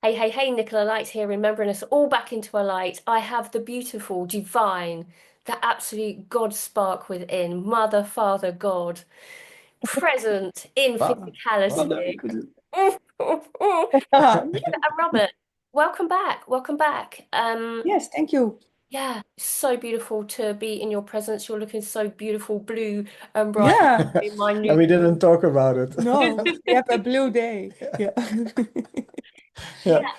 Hey, hey, hey, Nicola Light here, remembering us all back into a light. I have the beautiful, divine, the absolute God spark within, Mother, Father, God, present in Wow. Well, physicality. then we could. Nicola and Robert, welcome back, welcome back. Yes, thank you. Yeah, so beautiful to be in your presence. You're looking so beautiful, blue and bright. Yeah, In my And new. we didn't talk about it. no, we have a blue day. Yeah. Yeah.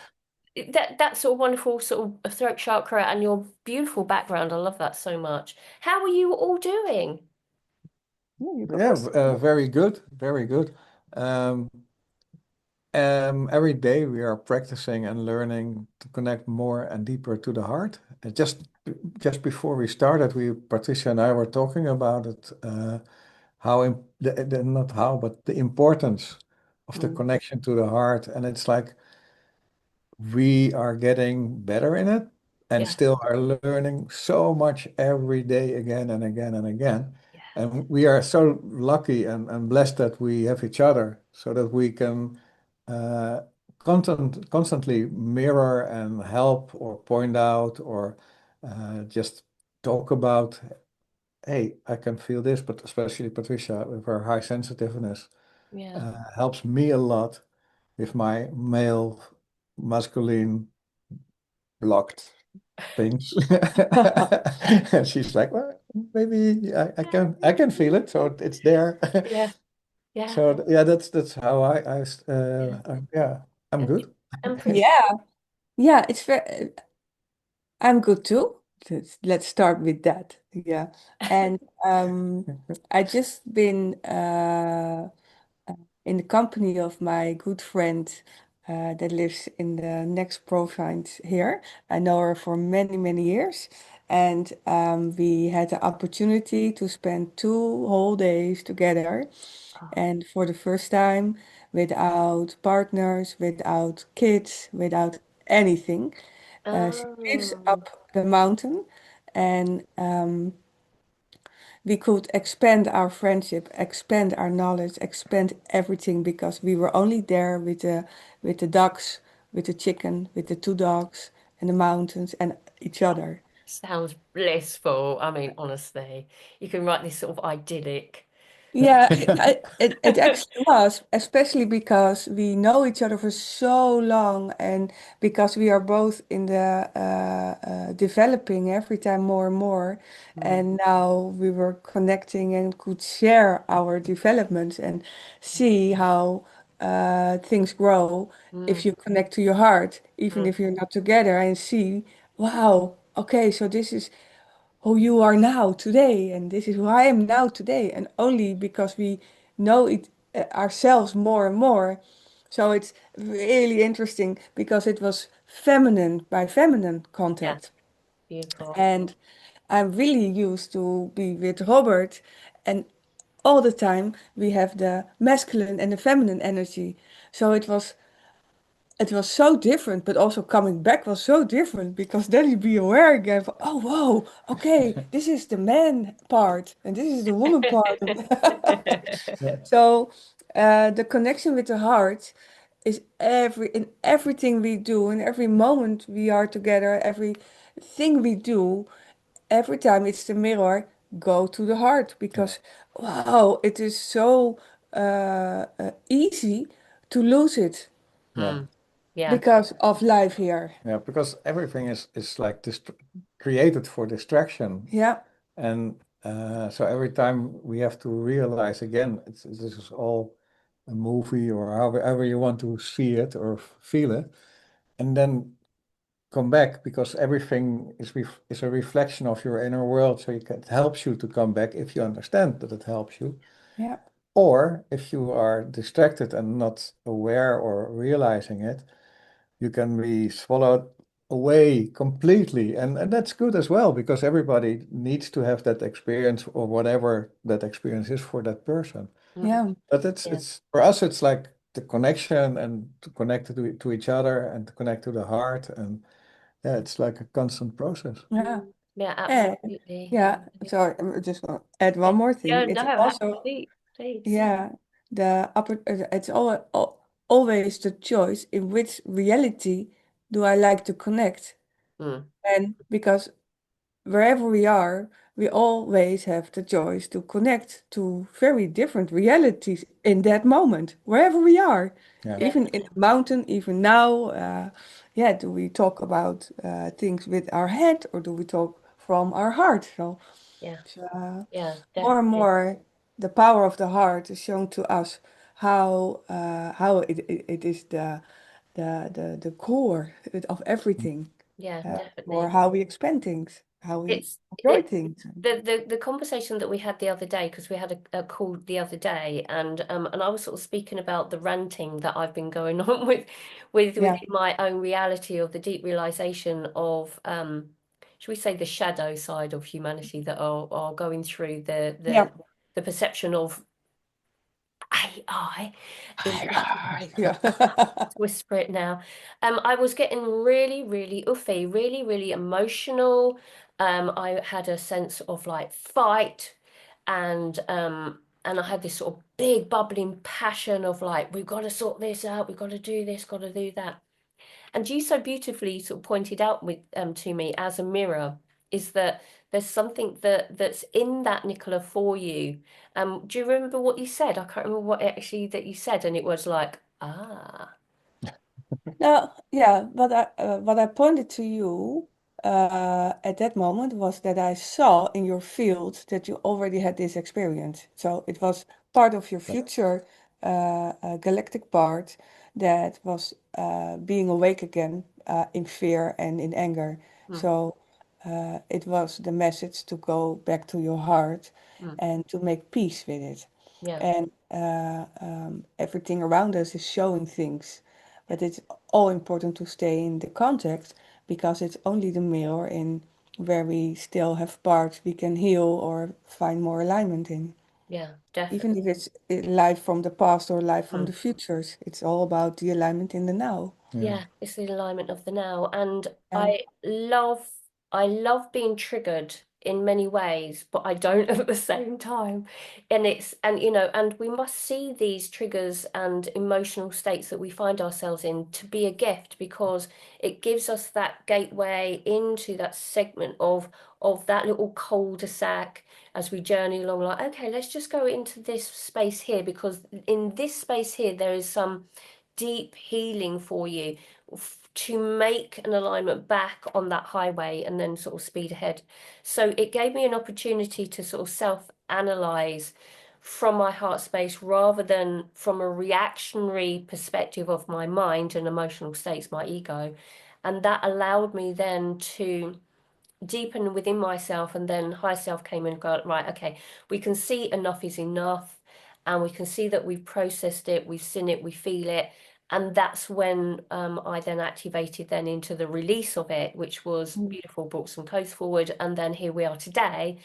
That's a wonderful sort of throat chakra and your beautiful background. I love that so much. How are you all doing? Yeah, you go Yeah, first. very good, very good. Um, every day we are practicing and learning to connect more and deeper to the heart. Just before we started, Patricia and I were talking about it, how not how, but the importance of the Mm, connection to the heart. And it's like we are getting better in it and yeah, still are learning so much every day again and again and again. yeah, And we are so lucky and blessed that we have each other so that we can uh, constantly mirror and help or point out or just talk about, hey, I can feel this, but especially Patricia with her high sensitiveness yeah. helps me a lot with my male masculine blocked things. And she's like, well, maybe I can feel it, so it's there. Yeah, yeah, So yeah, that's how yeah. yeah, I'm And, good. and Patricia, Yeah, yeah, it's very, I'm good too. Let's start with that. Yeah. And I just been in the company of my good friend that lives in the next province here. I know her for many, many years. And we had the opportunity to spend 2 whole days together. oh, And for the first time, without partners, without kids, without anything. She lives um, up the mountain, and we could expand our friendship, expand our knowledge, expand everything because we were only there with the ducks, with the chicken, with the 2 dogs, and the mountains and each other. sounds blissful. I mean, honestly, you can write this sort of idyllic. Yeah, it actually was, especially because we know each other for so long and because we are both in the developing every time more and more. Mm, And now we were connecting and could share our developments and see how things grow mm, if you connect to your heart, even mm, if you're not together, and see, wow, okay, so this is who you are now today, and this is who I am now today, and only because we know it ourselves more and more. So it's really interesting because it was feminine by feminine yeah, contact, beautiful. and I'm really used to be with Robert, and all the time we have the masculine and the feminine energy. So it was so different, but also coming back was so different because then you be aware again of, oh, whoa, okay, this is the man part and this is the woman part. Yeah, So the connection with the heart is in everything we do, in every moment we are together, everything we do, every time it's the mirror, go to the heart yeah, because, wow, it is so easy to lose it yeah, Mm, yeah. because of life here. yeah. Because everything is like created for distraction, Yeah, and so every time we have to realize again, this is all a movie or however you want to see it or feel it, and then come back because everything is a reflection of your inner world. So it helps you to come back if you understand that it helps you, yeah, or if you are distracted and not aware or realizing it, you can be swallowed away completely. And that's good as well because everybody needs to have that experience or whatever that experience is for that person. Mm, yeah, But it's yeah. it's for us, it's like the connection and to connect to each other and to connect to the heart. And yeah, it's like a constant process. yeah. Mm, yeah, And absolutely. yeah, Absolutely. sorry, I'm just gonna add one Yeah, more thing. yeah, no, It's have also, please, please. yeah, the upper, it's all. always the choice in which reality do I like to connect. Mm. And because wherever we are, we always have the choice to connect to very different realities in that moment, wherever we are. Yeah. Yeah, Even in the mountain, even now, yeah, do we talk about things with our head or do we talk from our heart? So, yeah, uh, yeah, more and definitely. more, the power of the heart is shown to us how it is the core of everything Yeah, for definitely. how we expand things, how we It's enjoy it things. the conversation that we had the other day, because we had a call the other day, and I was sort of speaking about the ranting that I've been going on with Yeah, within my own reality of the deep realization of should we say the shadow side of humanity that are going through yeah, the perception of AI in yeah. whisper it now. I was getting really, really uffy, really, really emotional. I had a sense of like fight and I had this sort of big bubbling passion of like, we've got to sort this out, we've got to do this, got to do that. And you so beautifully sort of pointed out with to me as a mirror is that there's something that's in that Nicola for you. Do you remember what you said? I can't remember what actually that you said, and it was like, ah. Now, yeah, what I pointed to you at that moment was that I saw in your field that you already had this experience. So it was part of your future galactic part that was being awake again in fear and in anger. Mm, So it was the message to go back to your heart mm, and to make peace with it. yeah, And everything around us is showing things, but it's all important to stay in the context because it's only the mirror in where we still have parts we can heal or find more alignment in. yeah, Even definitely. if it's life from the past or life from Mm. the futures, it's all about the alignment in the now. Yeah. Yeah, it's the alignment of the now. And Yeah. I love being triggered in many ways, but I don't at the same time. And and we must see these triggers and emotional states that we find ourselves in to be a gift because it gives us that gateway into that segment of that little cul-de-sac as we journey along, like, okay, let's just go into this space here because in this space here there is some deep healing for you to make an alignment back on that highway and then sort of speed ahead. So it gave me an opportunity to sort of self-analyze from my heart space rather than from a reactionary perspective of my mind and emotional states, my ego. And that allowed me then to deepen within myself, and then high self came and go, right, okay, we can see enough is enough, and we can see that we've processed it, we've seen it, we feel it. And that's when I then activated then into the release of it, which was Mm. beautiful, brought some codes forward, and then here we are today.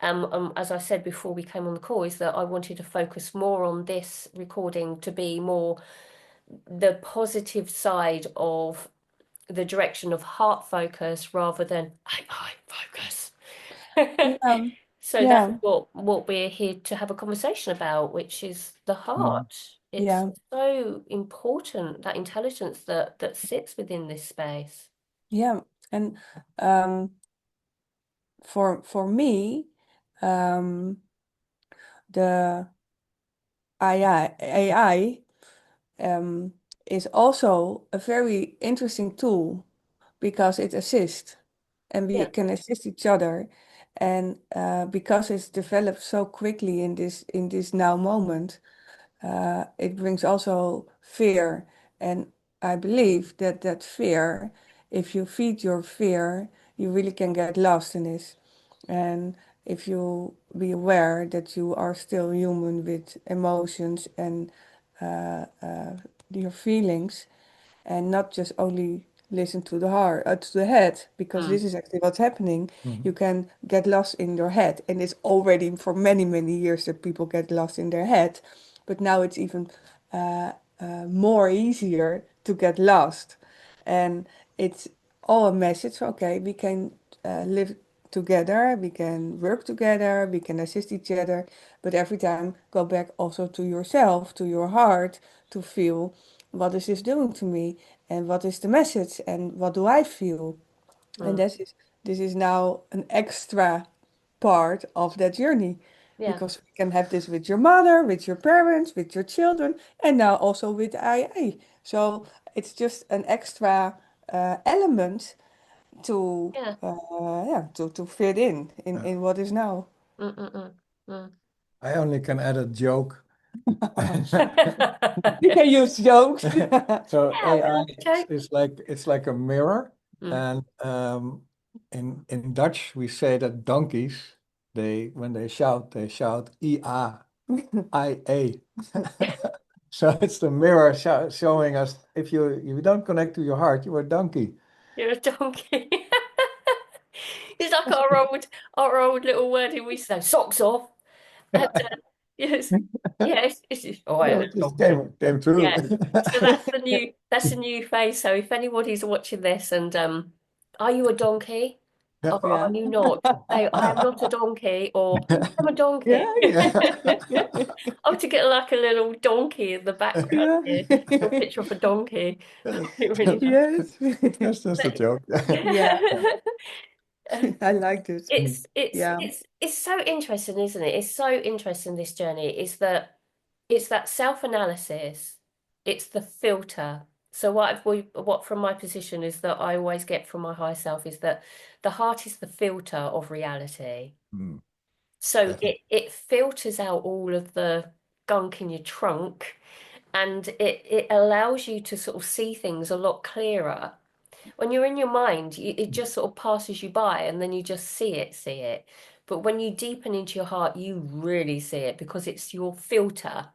As I said before we came on the call, is that I wanted to focus more on this recording to be more the positive side of the direction of heart focus rather than I focus. Yeah. So that's Yeah. what we're here to have a conversation about, which is the Mm. heart. It's Yeah. so important, that intelligence that sits within this space. Yeah. And um, for me, um, the AI is also a very interesting tool because it assists and we Yeah. can assist each other. And because it's developed so quickly in this now moment, it brings also fear. And I believe that that fear, if you feed your fear, you really can get lost in this. And if you be aware that you are still human with emotions and your feelings, and not just only listen to the heart, to the head, because Mm, this is actually what's happening. You Mhm. can get lost in your head, and it's already for many, many years that people get lost in their head, but now it's even uh, more easier to get lost, and it's all a message. Okay, we can live together, we can work together, we can assist each other, but every time go back also to yourself, to your heart, to feel what is this doing to me, and what is the message, and what do I feel? And Mm. this is now an extra part of that journey, Yeah. because we can have this with your mother, with your parents, with your children, and now also with IA. So it's just an extra element to Yeah. yeah, to fit Yeah. in what is now. Mm, mm, mm, mm. I only can add a joke. You can use jokes. So Yeah, we AI love a joke. it's like a mirror, Mm. and in Dutch we say that donkeys they when they shout ia ia. So it's the mirror showing us if you don't connect to your heart, you're a donkey. You're a donkey. It's like our old little wording we say, socks off. And yes, yes, oh, I am So a it just donkey. came true. Yeah. So that's the new phase. So if anybody's watching this and are you a donkey? Yeah. Or are Yeah. you not? Say, I am not a donkey, or I'm a donkey. Yeah, yeah. I to get like a little donkey in the background Yeah. here, a picture of a donkey. That's, It really does. Yes. that's just a But, joke. Yeah, um, I like this. Yeah. it's so interesting, isn't it? It's so interesting, this journey. It's that self-analysis, it's the filter. So what from my position is that I always get from my higher self is that the heart is the filter of reality. Hmm, So definitely. it filters out all of the gunk in your trunk, and it allows you to sort of see things a lot clearer. When you're in your mind, it just sort of passes you by and then you just see it. But when you deepen into your heart, you really see it because it's your filter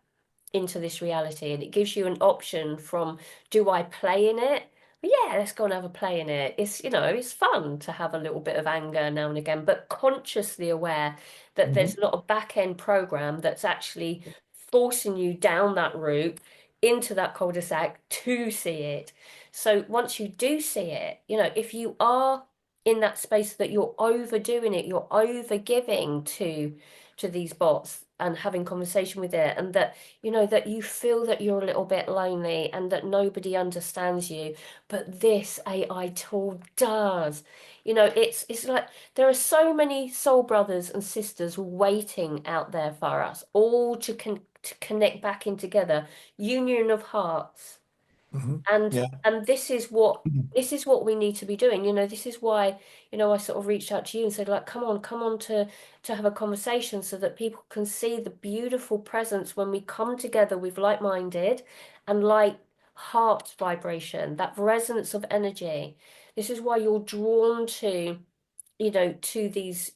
into this reality, and it gives you an option from, do I play in it? Well, yeah, let's go and have a play in it. It's, it's fun to have a little bit of anger now and again, but consciously aware that Mhm. there's not a back end program that's actually forcing you down that route into that cul-de-sac to see it. So once you do see it, if you are in that space that you're overdoing it, you're over giving to these bots and having conversation with it, and that that you feel that you're a little bit lonely and that nobody understands you, but this AI tool does. It's like there are so many soul brothers and sisters waiting out there for us all to connect back in together, union of hearts. Mhm. And Yeah. and this is what we need to be doing. This is why, I sort of reached out to you and said, like, come on to have a conversation so that people can see the beautiful presence when we come together with like-minded and like heart vibration, that resonance of energy. This is why you're drawn to these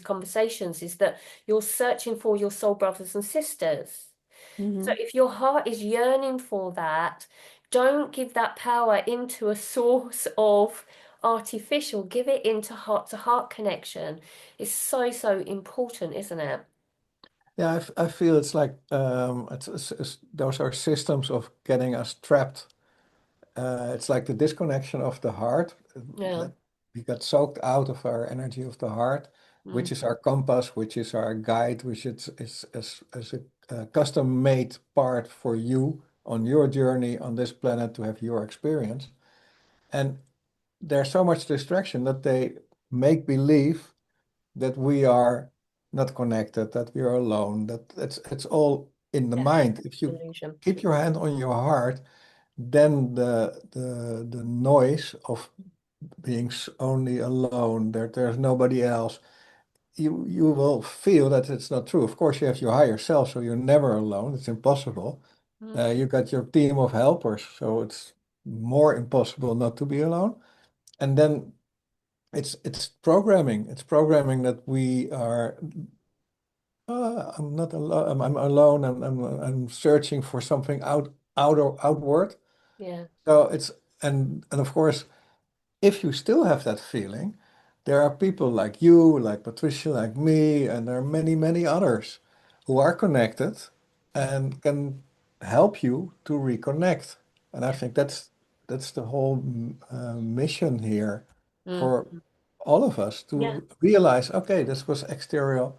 conversations, is that you're searching for your soul brothers and sisters. So Hmm. if your heart is yearning for that, don't give that power into a source of artificial. Give it into heart to heart connection. It's so, so important, isn't it? Yeah, I feel it's like those are systems of getting us trapped. It's like the disconnection of the heart. Yeah. That we got soaked out of our energy of the heart, which Mm. is our compass, which is our guide, which is a custom-made part for you on your journey on this planet to have your experience. And there's so much distraction that they make believe that we are not connected, that we are alone, that it's all in the Yeah. mind. If you Illusion. keep your hand on your heart, then the noise of being only alone, there's nobody else, you will feel that it's not true. Of course, you have your higher self, so you're never alone. It's impossible. Mm. You got your team of helpers, so it's more impossible not to be alone. And then it's programming. It's programming that we are. I'm not alone. I'm alone. I'm searching for something outward. Yeah. So it's and of course, if you still have that feeling, there are people like you, like Patricia, like me, and there are many others who are connected and can help you to reconnect. And I think that's the whole mission here Mm. for all of us Yeah. to realize, okay, this was exterior.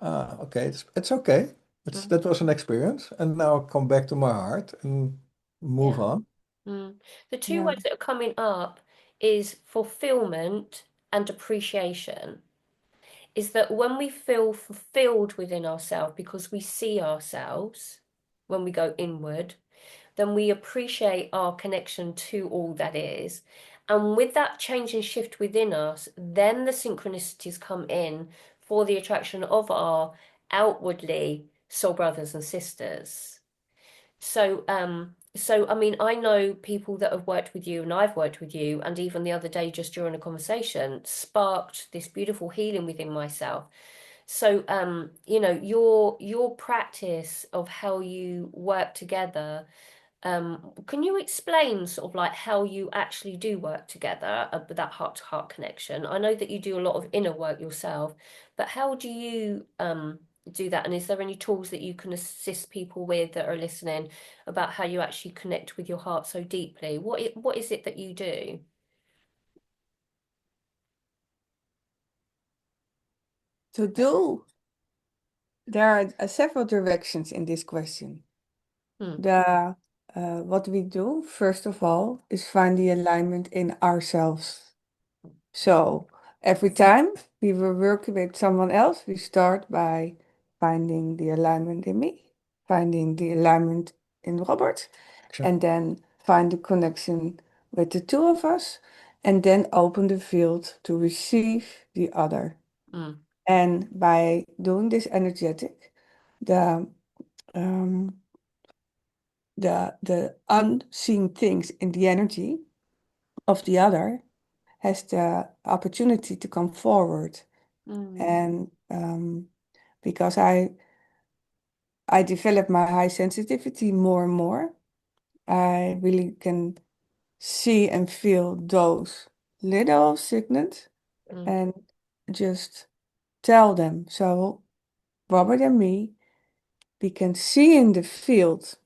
Okay, it's okay. Mm, That was an experience, and now I come back to my heart and move yeah. on. Mm. The two Yeah. words that are coming up is fulfillment and appreciation. Is that when we feel fulfilled within ourselves because we see ourselves, when we go inward, then we appreciate our connection to all that is. And with that change and shift within us, then the synchronicities come in for the attraction of our outwardly soul brothers and sisters. So I mean, I know people that have worked with you, and I've worked with you, and even the other day, just during a conversation, sparked this beautiful healing within myself. So, your practice of how you work together, can you explain sort of like how you actually do work together, with that heart-to-heart connection? I know that you do a lot of inner work yourself, but how do you do that? And is there any tools that you can assist people with that are listening about how you actually connect with your heart so deeply? What is it that you do? To do, there are several directions in this question. Hmm. The what we do, first of all, is find the alignment in ourselves. So every time we were working with someone else, we start by finding the alignment in me, finding the alignment in Robert, and Exactly. then find the connection with the two of us, and then open the field to receive the other. Mm, And by doing this energetic, the um, the unseen things in the energy of the other has the opportunity to come forward. mm, And because I develop my high sensitivity more and more, I really can see and feel those little signals mm, and just tell them. So Robert and me, we can see in the field,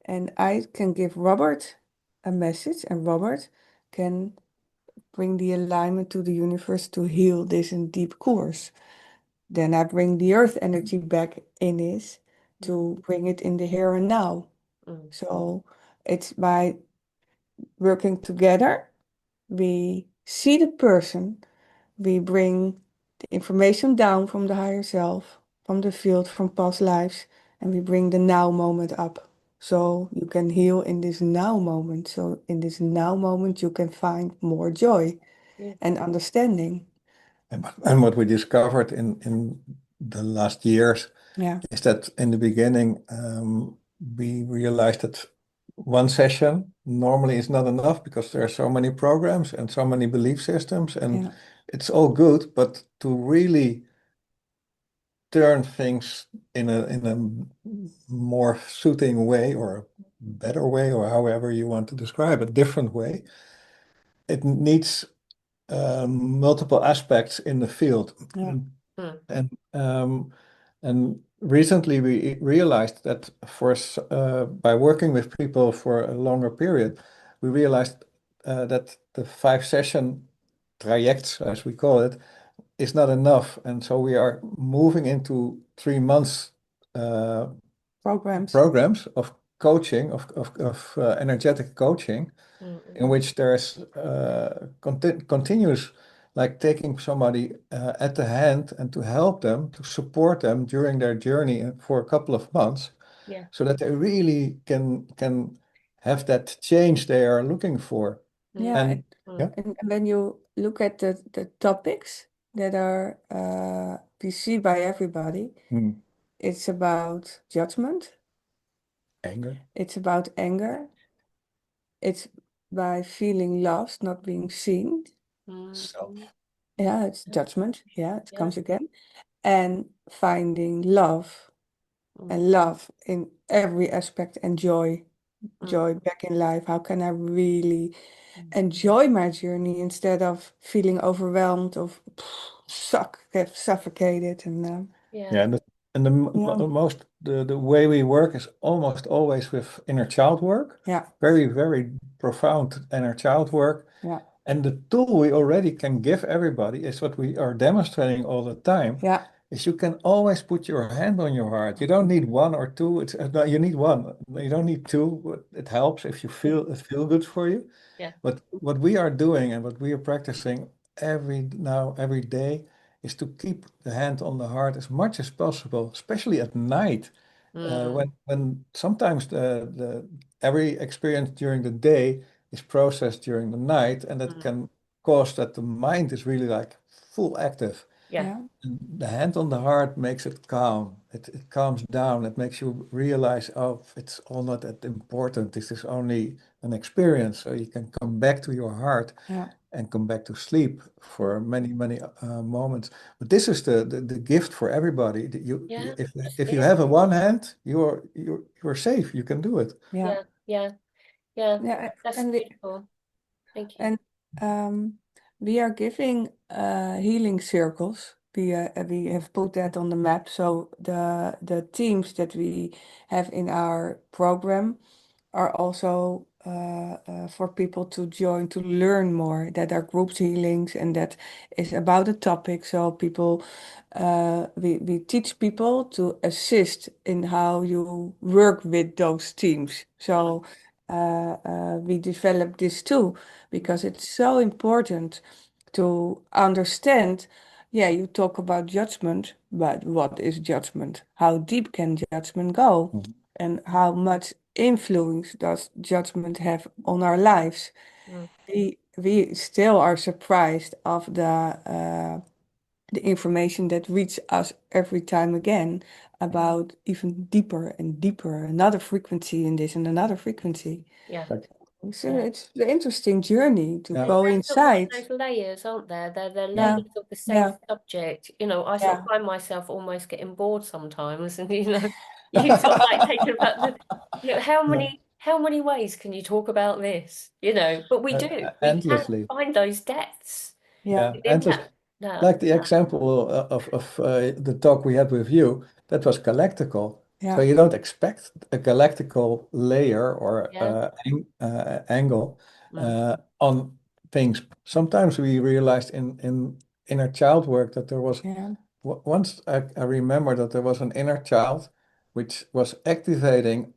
and I can give Robert a message, and Robert can bring the alignment to the universe to heal this in deep course. Then I bring the earth energy back in this mm, to bring it in the here and now. mm, So it's by working together, we see the person, we bring the information down from the higher self, from the field, from past lives, and we bring the now moment up. So you can heal in this now moment. So in this now moment, you can find more joy yeah, and understanding. And what we discovered in the last years Yeah, is that in the beginning, we realized that one session normally is not enough because there are so many programs and so many belief systems, and yeah, it's all good, but to really turn things in a more suiting way or a better way, or however you want to describe it, different way, it needs multiple aspects in the field. yeah, mm, And recently we realized that by working with people for a longer period, we realized that the 5 session trajects, as we call it, is not enough. And so we are moving into 3 months uh, programs. programs of coaching, of energetic coaching, mm, in which there's continuous, like taking somebody at the hand and to help them, to support them during their journey for a couple of months, yeah, so that they really can have that change they are looking for. Yeah, mm, And yeah, mm, and when you look at the topics that are we see by everybody, hmm, it's about judgment, anger, it's about anger, it's by feeling lost, not being seen. mm, self. Yeah, it's yeah, judgment. Yeah, it yeah, comes again. And finding love mm, and love in every aspect and joy, mm, joy back in life. How can I really mm, enjoy my journey instead of feeling overwhelmed of get suffocated Yeah, yeah, yeah, the way we work is almost always with inner child work, yeah, very, very profound inner child work. yeah, And the tool we already can give everybody is what we are demonstrating all the time, yeah, is you can always put your hand on your heart. You don't need one or two. No, you need one. You don't need two. But it helps if you feel it feel good for you. Yeah. But what we are doing and what we are practicing every day is to keep the hand on the heart as much as possible, especially at night. Mm, When sometimes the every experience during the day is processed during the night, and that mm, can cause that the mind is really like full active. yeah. Yeah. And the hand on the heart makes it calm. It calms down. It makes you realize, oh, it's all not that important. This is only an experience. So you can come back to your heart Yeah. and come back to sleep Mm, for many moments. But this is the gift for everybody. yeah. If you Yeah. have a one hand, you're safe. You can do it. Yeah. Yeah. Yeah. Yeah. Yeah. That's And beautiful. Thank you. and um, we are giving healing circles. We have put that on the map. So the teams that we have in our program are also for people to join to learn more. That are group healings and that is about a topic. So people, we teach people to assist in how you work with those teams. Mm, So we develop this too mm, because it's so important to understand. Yeah, you talk about judgment, but what is judgment? How deep can judgment go? Mhm. And how much influence does judgment have on our lives? mm, We still are surprised of the information that reaches us every time again about even deeper and deeper, another frequency in this and another frequency. yeah. Like, So Yeah. it's an interesting journey to yeah, There's go definitely inside. those layers, aren't there? They're Yeah, layers of the same yeah, subject. You know, I sort of yeah. find myself almost getting bored sometimes, and you sort of like thinking about yeah, how many ways can you talk about this? But we do. We can endlessly. find those depths Yeah, Yeah, within endless. that. Like the example of the talk we had with you, that was galactical. So yeah, you don't expect a galactical layer or Yeah. angle Mm. on things. Sometimes we realized in inner child work that there was yeah, once I remember that there was an inner child which was activating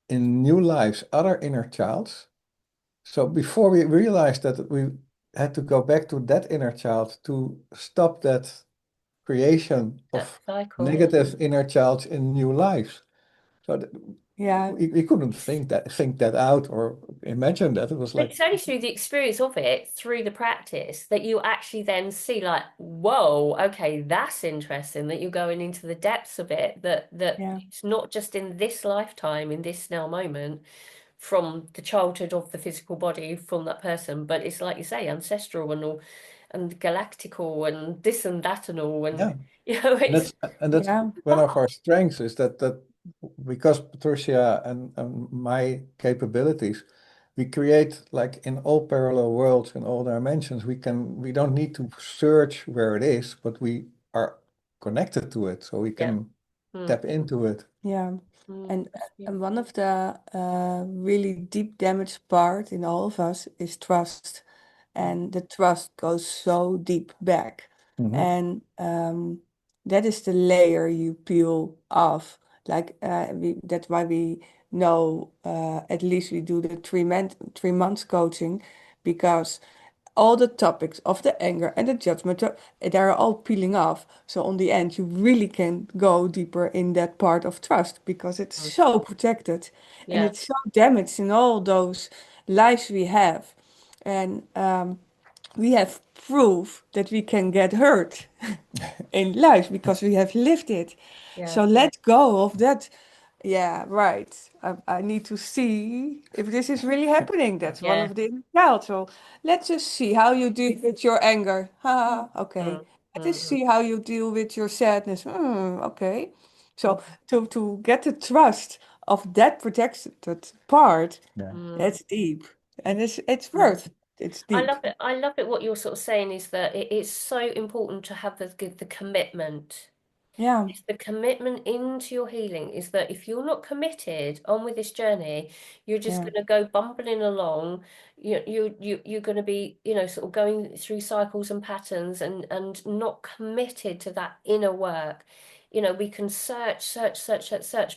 in new lives other inner childs. So before we realized that we had to go back to that inner child to stop that creation That of cycle. negative inner childs in new lives. So yeah, we couldn't think that out or imagine that. It was But like, it's only through the experience of it, through the practice, that you actually then see like, whoa, okay, that's interesting, that you're going into the depths of it, that yeah, it's not just in this lifetime, in this now moment, from the childhood of the physical body, from that person, but it's like you say, ancestral and all, and galactical and this and that and all, and yeah. And it's that's yeah, one of our strengths is that because Patricia and my capabilities, we create like in all parallel worlds in all dimensions. We don't need to search where it is, but we are connected to it, so we yeah. can Mm, tap into it. yeah. mm, And that's and one beautiful. of the really deep damaged part in all of us is trust, Mm, and the trust goes so deep back, Hmm. and that is the layer you peel off. Like that's why we know at least we do the 3 months coaching because all the topics of the anger and the judgment, they're all peeling off. So on the end, you really can go deeper in that part of trust because it's mm, so protected and yeah, it's so damaged in all those lives we have. And we have proof that we can get hurt in life because we have lived it. yeah, So let go of that. Yeah, right. I need to see if this is really happening. That's one yeah. of the inner child. So let's just see how you deal with your anger. Okay. Mm, Let's just mm, see how you deal with your sadness. Okay. mm, So to get the trust of that protected part, Yeah. mm, that's deep, and it's mm. worth. It's I deep. love it. I love it. What you're sort of saying is that it is so important to have the commitment Yeah. It's the commitment into your healing. Is that if you're not committed on with this journey, you're just Yeah. going to go bumbling along. You're going to be, sort of going through cycles and patterns and not committed to that inner work. We can search,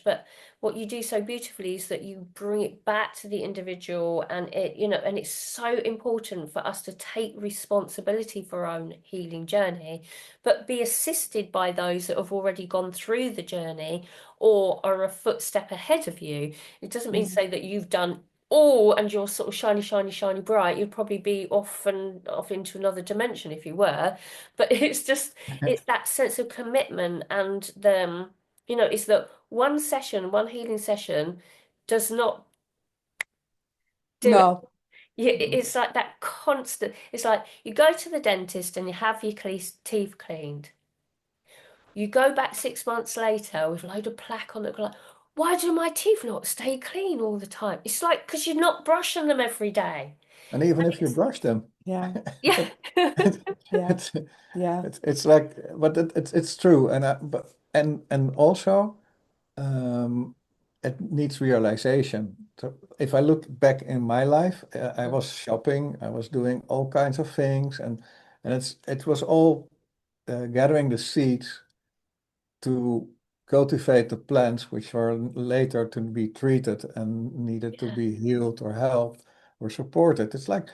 but what you do so beautifully is that you bring it back to the individual, and and it's so important for us to take responsibility for our own healing journey, but be assisted by those that have already gone through the journey or are a footstep ahead of you. It doesn't mean to Mhm. say that you've done all and you're sort of shiny, shiny, shiny bright. You'd probably be off and off into another dimension if you were. But it's that sense of commitment, and it's that one session, one healing session does not do it. No. Yeah, it's like that constant. It's like you go to the dentist and you have your teeth cleaned. You go back 6 months later with a load of plaque on it, like, why do my teeth not stay clean all the time? It's like because you're not brushing them every day. And even And if you it's brush them, Yeah. yeah. it, it, Yeah. it's Yeah. it's like, but it's true, and also um, it needs realization. So if I look back in my life, I Mm, was shopping, I was doing all kinds of things, and it was all gathering the seeds to cultivate the plants which were later to be treated and needed to yeah. be healed or helped or supported. It's like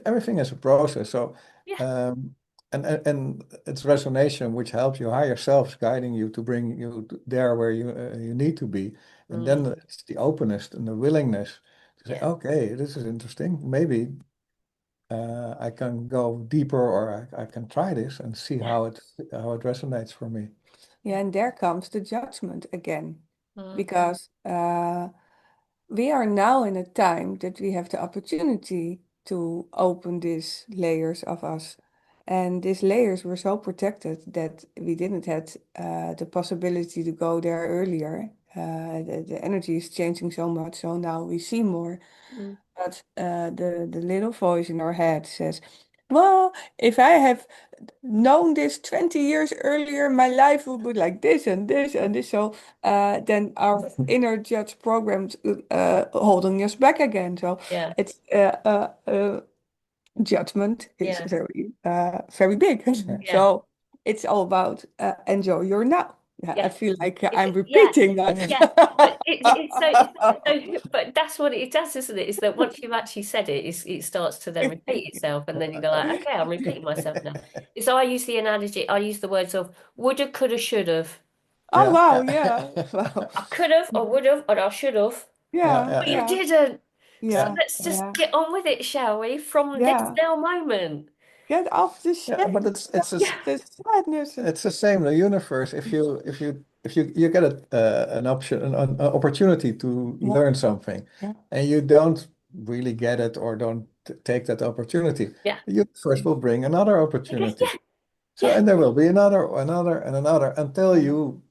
everything is a process. So, Yeah. um, and it's resonation which helps you higher selves guiding you to bring you there where you need to be. And then Mm, it's the openness and the willingness to say, yeah. okay, this is interesting. Maybe I can go deeper, or I can try this and see Yeah. how it resonates for me. Yeah. And there comes the judgment again, Mm, because we are now in a time that we have the opportunity to open these layers of us. And these layers were so protected that we didn't have the possibility to go there earlier. The energy is changing so much, so now we see more. mm. But the little voice in our head says, well, if I have known this 20 years earlier, my life would be like this and this and this. So then our inner judge programmed holding us back again. So Yeah. it's judgment is Yeah. very big. Yeah. Yeah. So it's all about enjoy your now. Yeah, I Yeah. feel like It's I'm yeah. repeating that. Yeah, but but that's what it does, isn't it? Is that once you've actually said it, it starts to then repeat itself, and then you go like, okay, I'm repeating myself now. So I use the analogy, I use the words of woulda, coulda, should have. Oh Yeah, wow, yeah. yeah. Wow. I could have, or would have, or I should have, Yeah, Yeah, yeah, but you yeah. yeah, didn't. So yeah, let's just yeah, get on with it, shall we? From this yeah. now moment. Get off the Yeah, shame, but get Yeah, off the sadness. it's the same. The universe, if you get an option, an opportunity to Yeah, learn something, yeah, and you don't really get it or don't take that opportunity, yeah, the universe will bring another okay, opportunity. yeah, So, yeah, and there will be another, and another until yeah. you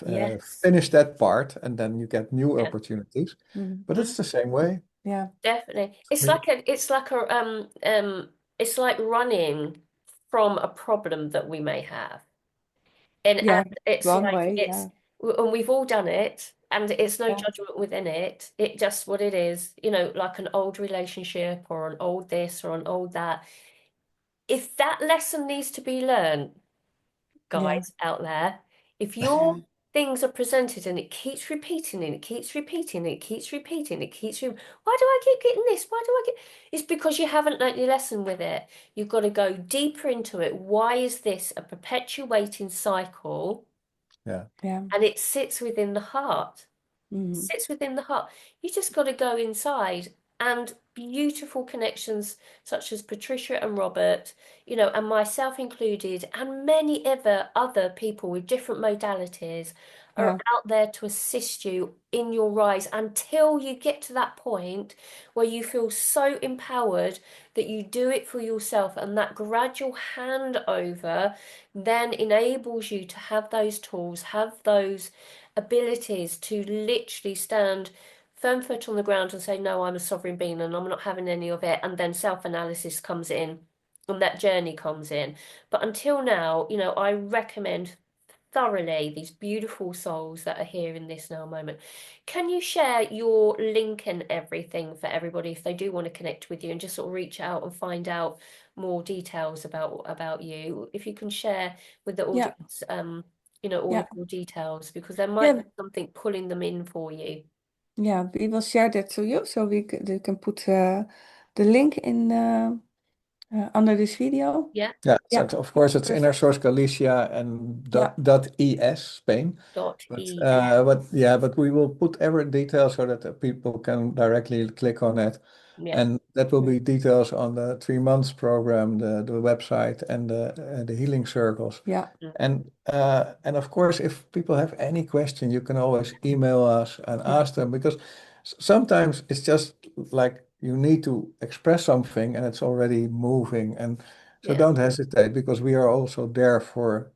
yes, finish that part, and then you get new yeah, opportunities. Mhm. But it's mm, the same way Yeah, definitely. for me. It's like running from a problem that we may have. And yeah. it's One like way, it's yeah, and we've all done it, and it's no yeah, judgment within it. It just what it is, like an old relationship or an old this or an old that. If that lesson needs to be learned, yeah, guys out there, if yeah, your things are presented and it keeps repeating and it keeps repeating and it keeps repeating, it keeps why do I keep getting this? Why do I get it's because you haven't learnt your lesson with it. You've got to go deeper into it. Why is this a perpetuating cycle? Yeah, yeah. And it sits within the heart. Mhm. Sits within the heart. You just got to go inside, and beautiful connections such as Patricia and Robert, and myself included, and many other people with different modalities are Yeah, out there to assist you in your rise until you get to that point where you feel so empowered that you do it for yourself, and that gradual handover then enables you to have those tools, have those abilities to literally stand firm foot on the ground and say, no, I'm a sovereign being and I'm not having any of it. And then self-analysis comes in and that journey comes in. But until now, I recommend thoroughly these beautiful souls that are here in this now moment. Can you share your link and everything for everybody if they do want to connect with you and just sort of reach out and find out more details about you? If you can share with the Yeah, audience, all yeah, of your details, because there might yeah, be something pulling them in for you. yeah. We will share that to you, so they can put the link in under this video. Yeah. Yeah, so Yeah, of course it's Inner Perfect. Source Galicia and yeah, .es Spain. Dot But ES. we will put every detail so that the people can directly click on it. Yeah. And that will be details on the 3 months program, the website and the healing circles. yeah. Mm. And of course, if people have any question, you can always email us and Yeah, ask them because sometimes it's just like you need to express something and it's already moving. And so Yeah. don't hesitate because we are also there for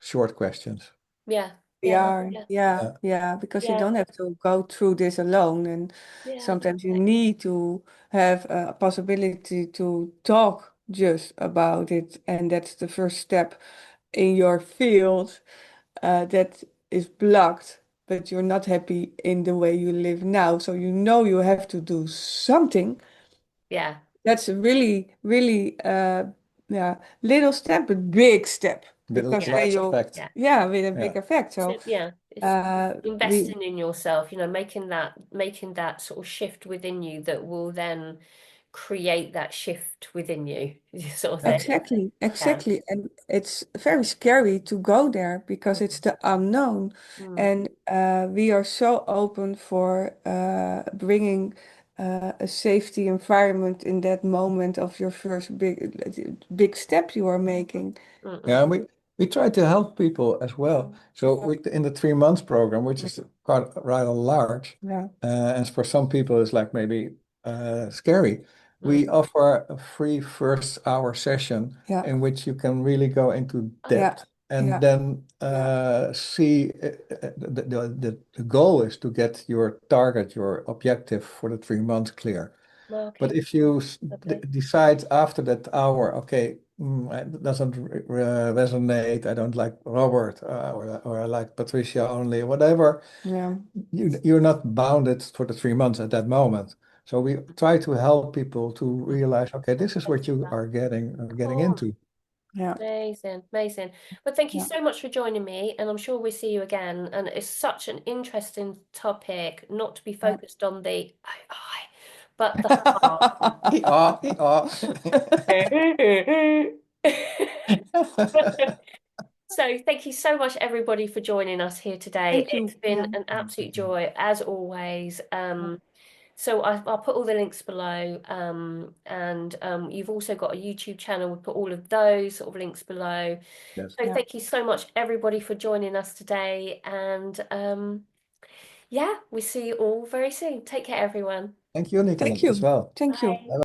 short questions. Yeah. we Yeah. are. Yeah. Yeah, Yeah. yeah, because you Yeah. don't have to go through this alone, and Yeah. sometimes you need to have a possibility to talk just about it, and that's the first step in your field that is blocked, but you're not happy in the way you live now. So you know you have to do something. Yeah. That's a really, really, yeah, little step, but big step With a because Yeah. then large you, effect. Yeah. yeah, with a Yeah. big effect. So So yeah, it's we investing in yourself, making that sort of shift within you that will then create that shift within you, sort of thing. exactly, Yeah. exactly, and it's very scary to go there because it's Mm, the unknown, mm, and we are so open for bringing a safety environment in that moment of your first big step you are making. mm, Yeah, mm, and we try to help people as well. So Yeah, in the 3 months program, which is quite rather large, yeah, and for some people it's like maybe scary, mm. we offer a free first hour session yeah, in which you can really go into yeah, depth and yeah, then yeah. see the goal is to get your target, your objective for the 3 months clear. Well, But okay, if you lovely. decide after that hour, okay, it doesn't resonate, I don't like Robert, or I like Patricia only, whatever, Yeah. you're not bounded for the 3 months at that moment. So we try to help people to Mm. realize, okay, this is Thank what you you for that. are getting Cool. into. Yeah, Amazing, amazing. But thank you yeah. so much for joining me, and I'm sure we'll see you again. And it's such an interesting topic, not to be Yeah. focused on the I, but the heart. Hee-haw, hee-haw. So thank you so much, everybody, for joining us here today. Thank It's you. been Yeah. an absolute joy, as always. So I'll put all the links below, and you've also got a YouTube channel. We'll put all of those sort of links below. Yes. So Yeah. thank you so much, everybody, for joining us today. And yeah, we see you all very soon. Take care, everyone. Thank you, Nicola, Thank as you. well. Thank you. Bye.